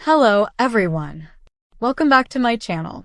Hello, everyone. Welcome back to my channel.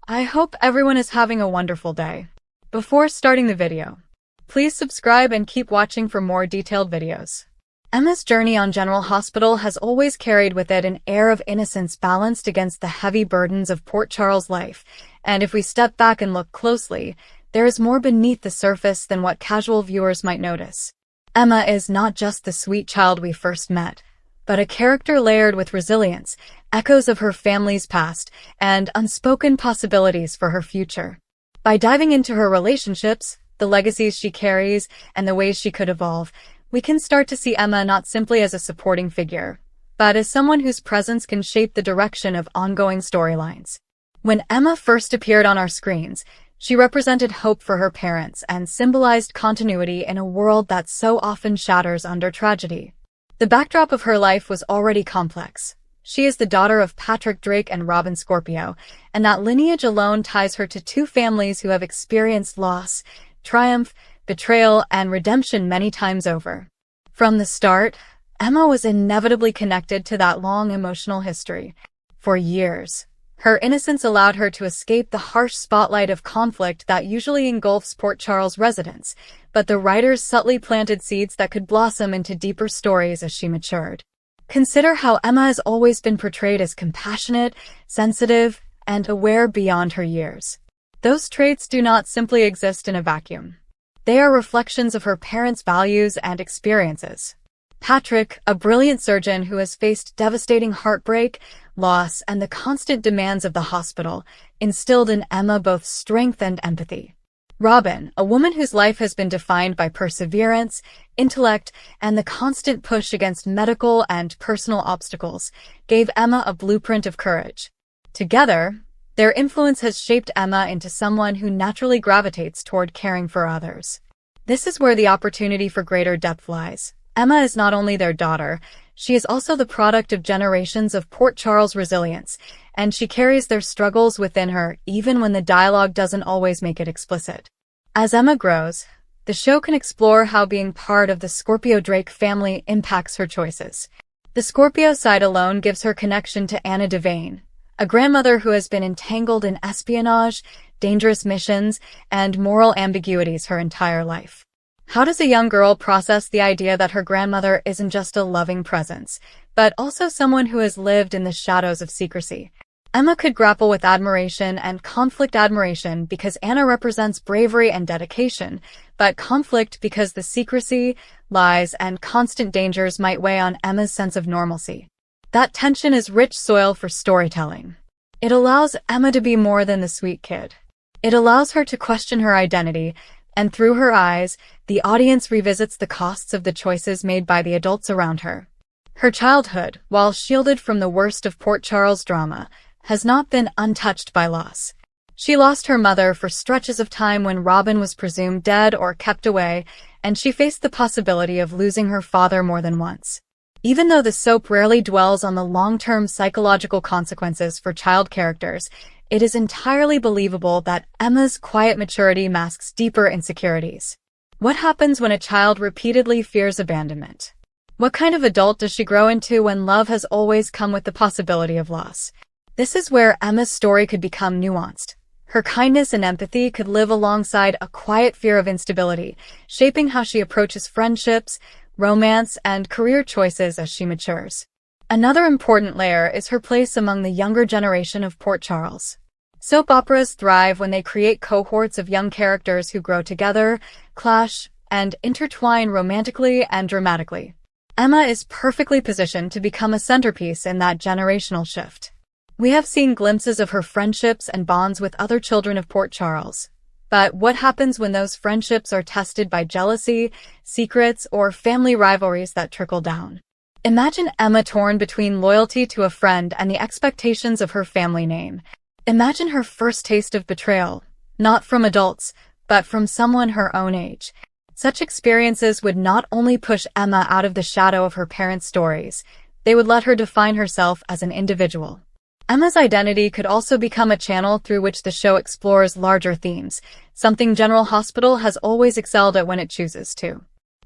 I hope everyone is having a wonderful day. Before starting the video, please subscribe and keep watching for more detailed videos. Emma's journey on General Hospital has always carried with it an air of innocence balanced against the heavy burdens of Port Charles life, and if we step back and look closely, there is more beneath the surface than what casual viewers might notice. Emma is not just the sweet child we first met, but a character layered with resilience, echoes of her family's past, and unspoken possibilities for her future. By diving into her relationships, the legacies she carries, and the ways she could evolve, we can start to see Emma not simply as a supporting figure, but as someone whose presence can shape the direction of ongoing storylines. When Emma first appeared on our screens, she represented hope for her parents and symbolized continuity in a world that so often shatters under tragedy. The backdrop of her life was already complex. She is the daughter of Patrick Drake and Robin Scorpio, and that lineage alone ties her to two families who have experienced loss, triumph, betrayal, and redemption many times over. From the start, Emma was inevitably connected to that long emotional history. For years, her innocence allowed her to escape the harsh spotlight of conflict that usually engulfs Port Charles residents, but the writers subtly planted seeds that could blossom into deeper stories as she matured. Consider how Emma has always been portrayed as compassionate, sensitive, and aware beyond her years. Those traits do not simply exist in a vacuum. They are reflections of her parents' values and experiences. Patrick, a brilliant surgeon who has faced devastating heartbreak, loss, and the constant demands of the hospital, instilled in Emma both strength and empathy. Robin, a woman whose life has been defined by perseverance, intellect, and the constant push against medical and personal obstacles, gave Emma a blueprint of courage. Together, their influence has shaped Emma into someone who naturally gravitates toward caring for others. This is where the opportunity for greater depth lies. Emma is not only their daughter, she is also the product of generations of Port Charles resilience, and she carries their struggles within her even when the dialogue doesn't always make it explicit. As Emma grows, the show can explore how being part of the Scorpio Drake family impacts her choices. The Scorpio side alone gives her connection to Anna Devane, a grandmother who has been entangled in espionage, dangerous missions, and moral ambiguities her entire life. How does a young girl process the idea that her grandmother isn't just a loving presence, but also someone who has lived in the shadows of secrecy? Emma could grapple with admiration and conflict. Admiration because Anna represents bravery and dedication, but conflict because the secrecy, lies, and constant dangers might weigh on Emma's sense of normalcy. That tension is rich soil for storytelling. It allows Emma to be more than the sweet kid. It allows her to question her identity, and through her eyes, the audience revisits the costs of the choices made by the adults around her. Her childhood, while shielded from the worst of Port Charles drama, has not been untouched by loss. She lost her mother for stretches of time when Robin was presumed dead or kept away, and she faced the possibility of losing her father more than once. Even though the soap rarely dwells on the long-term psychological consequences for child characters, it is entirely believable that Emma's quiet maturity masks deeper insecurities. What happens when a child repeatedly fears abandonment? What kind of adult does she grow into when love has always come with the possibility of loss? This is where Emma's story could become nuanced. Her kindness and empathy could live alongside a quiet fear of instability, shaping how she approaches friendships, romance, and career choices as she matures. Another important layer is her place among the younger generation of Port Charles. Soap operas thrive when they create cohorts of young characters who grow together, clash, and intertwine romantically and dramatically. Emma is perfectly positioned to become a centerpiece in that generational shift. We have seen glimpses of her friendships and bonds with other children of Port Charles. But what happens when those friendships are tested by jealousy, secrets, or family rivalries that trickle down? Imagine Emma torn between loyalty to a friend and the expectations of her family name. Imagine her first taste of betrayal, not from adults, but from someone her own age. Such experiences would not only push Emma out of the shadow of her parents' stories, they would let her define herself as an individual. Emma's identity could also become a channel through which the show explores larger themes, something General Hospital has always excelled at when it chooses to.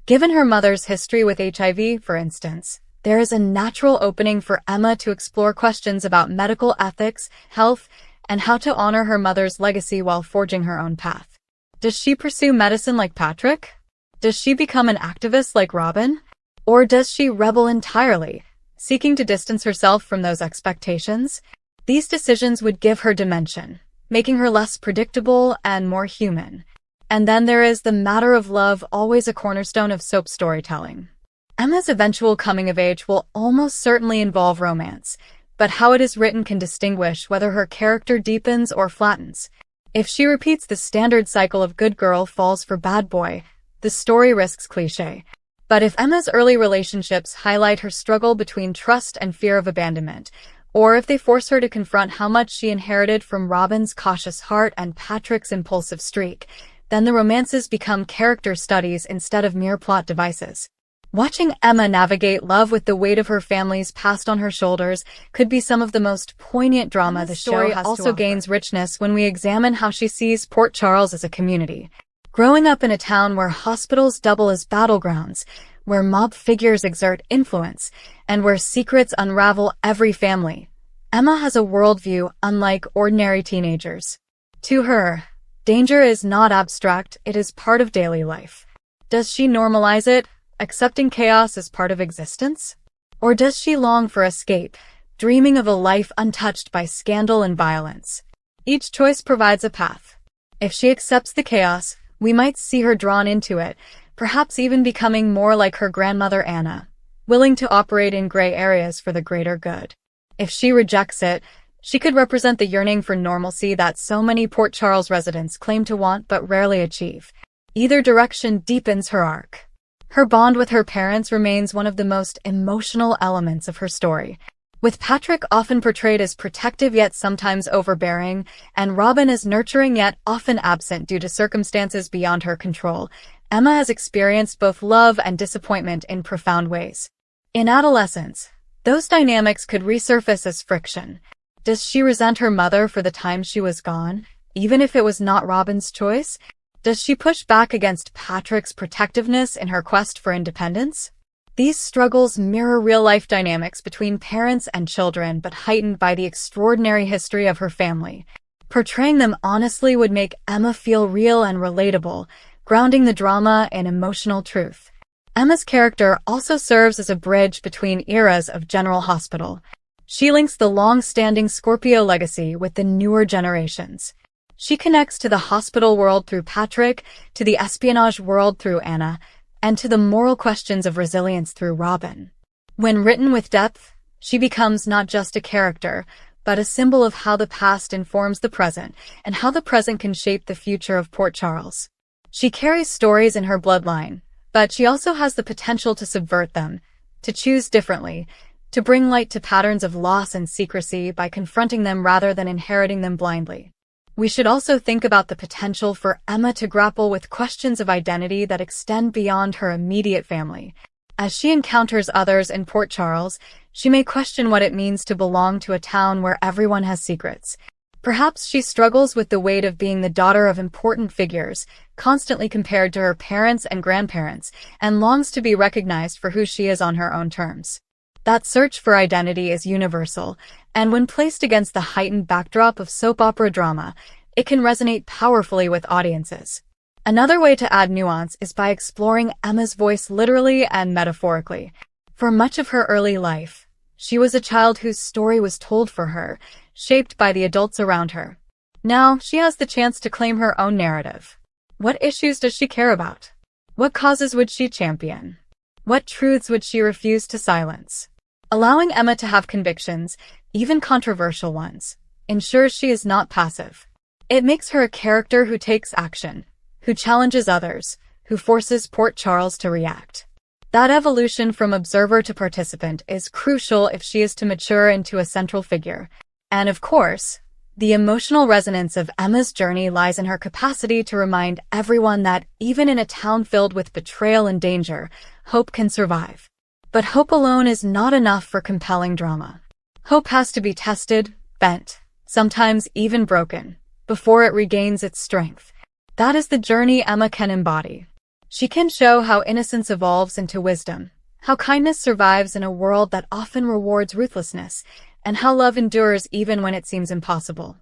Given her mother's history with HIV, for instance, there is a natural opening for Emma to explore questions about medical ethics, health, and how to honor her mother's legacy while forging her own path. Does she pursue medicine like Patrick? Does she become an activist like Robin? Or does she rebel entirely, seeking to distance herself from those expectations? These decisions would give her dimension, making her less predictable and more human. And then there is the matter of love, always a cornerstone of soap storytelling. Emma's eventual coming of age will almost certainly involve romance, but how it is written can distinguish whether her character deepens or flattens. If she repeats the standard cycle of good girl falls for bad boy, the story risks cliché. But if Emma's early relationships highlight her struggle between trust and fear of abandonment, or if they force her to confront how much she inherited from Robin's cautious heart and Patrick's impulsive streak, then the romances become character studies instead of mere plot devices. Watching Emma navigate love with the weight of her family's past on her shoulders could be some of the most poignant drama the show has also gains richness when we examine how she sees Port Charles as a community. Growing up in a town where hospitals double as battlegrounds, where mob figures exert influence, and where secrets unravel every family, Emma has a worldview unlike ordinary teenagers. To her, danger is not abstract, it is part of daily life. Does she normalize it, accepting chaos as part of existence? Or does she long for escape, dreaming of a life untouched by scandal and violence? Each choice provides a path. If she accepts the chaos, we might see her drawn into it, perhaps even becoming more like her grandmother Anna, willing to operate in gray areas for the greater good. If she rejects it, she could represent the yearning for normalcy that so many Port Charles residents claim to want but rarely achieve. Either direction deepens her arc. Her bond with her parents remains one of the most emotional elements of her story. With Patrick often portrayed as protective yet sometimes overbearing, and Robin as nurturing yet often absent due to circumstances beyond her control, Emma has experienced both love and disappointment in profound ways. In adolescence, those dynamics could resurface as friction. Does she resent her mother for the time she was gone, even if it was not Robin's choice? Does she push back against Patrick's protectiveness in her quest for independence? These struggles mirror real-life dynamics between parents and children, but heightened by the extraordinary history of her family. Portraying them honestly would make Emma feel real and relatable, grounding the drama in emotional truth. Emma's character also serves as a bridge between eras of General Hospital. She links the long-standing Scorpio legacy with the newer generations. She connects to the hospital world through Patrick, to the espionage world through Anna, and to the moral questions of resilience through Robin. When written with depth, she becomes not just a character, but a symbol of how the past informs the present, and how the present can shape the future of Port Charles. She carries stories in her bloodline, but she also has the potential to subvert them, to choose differently, to bring light to patterns of loss and secrecy by confronting them rather than inheriting them blindly. We should also think about the potential for Emma to grapple with questions of identity that extend beyond her immediate family. As she encounters others in Port Charles, she may question what it means to belong to a town where everyone has secrets. Perhaps she struggles with the weight of being the daughter of important figures, constantly compared to her parents and grandparents, and longs to be recognized for who she is on her own terms. That search for identity is universal, and when placed against the heightened backdrop of soap opera drama, it can resonate powerfully with audiences. Another way to add nuance is by exploring Emma's voice literally and metaphorically. For much of her early life, she was a child whose story was told for her, shaped by the adults around her. Now, she has the chance to claim her own narrative. What issues does she care about? What causes would she champion? What truths would she refuse to silence? Allowing Emma to have convictions, even controversial ones, ensures she is not passive. It makes her a character who takes action, who challenges others, who forces Port Charles to react. That evolution from observer to participant is crucial if she is to mature into a central figure. And of course, the emotional resonance of Emma's journey lies in her capacity to remind everyone that even in a town filled with betrayal and danger, hope can survive. But hope alone is not enough for compelling drama. Hope has to be tested, bent, sometimes even broken, before it regains its strength. That is the journey Emma can embody. She can show how innocence evolves into wisdom, how kindness survives in a world that often rewards ruthlessness, and how love endures even when it seems impossible.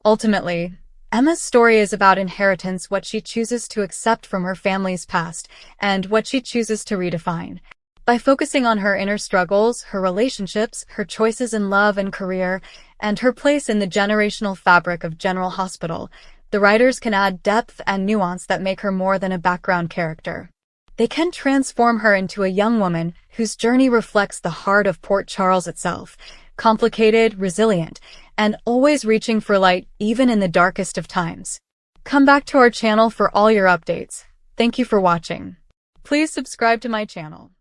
Ultimately, Emma's story is about inheritance, what she chooses to accept from her family's past, and what she chooses to redefine. By focusing on her inner struggles, her relationships, her choices in love and career, and her place in the generational fabric of General Hospital, the writers can add depth and nuance that make her more than a background character. They can transform her into a young woman whose journey reflects the heart of Port Charles itself, complicated, resilient, and always reaching for light even in the darkest of times. Come back to our channel for all your updates. Thank you for watching. Please subscribe to my channel.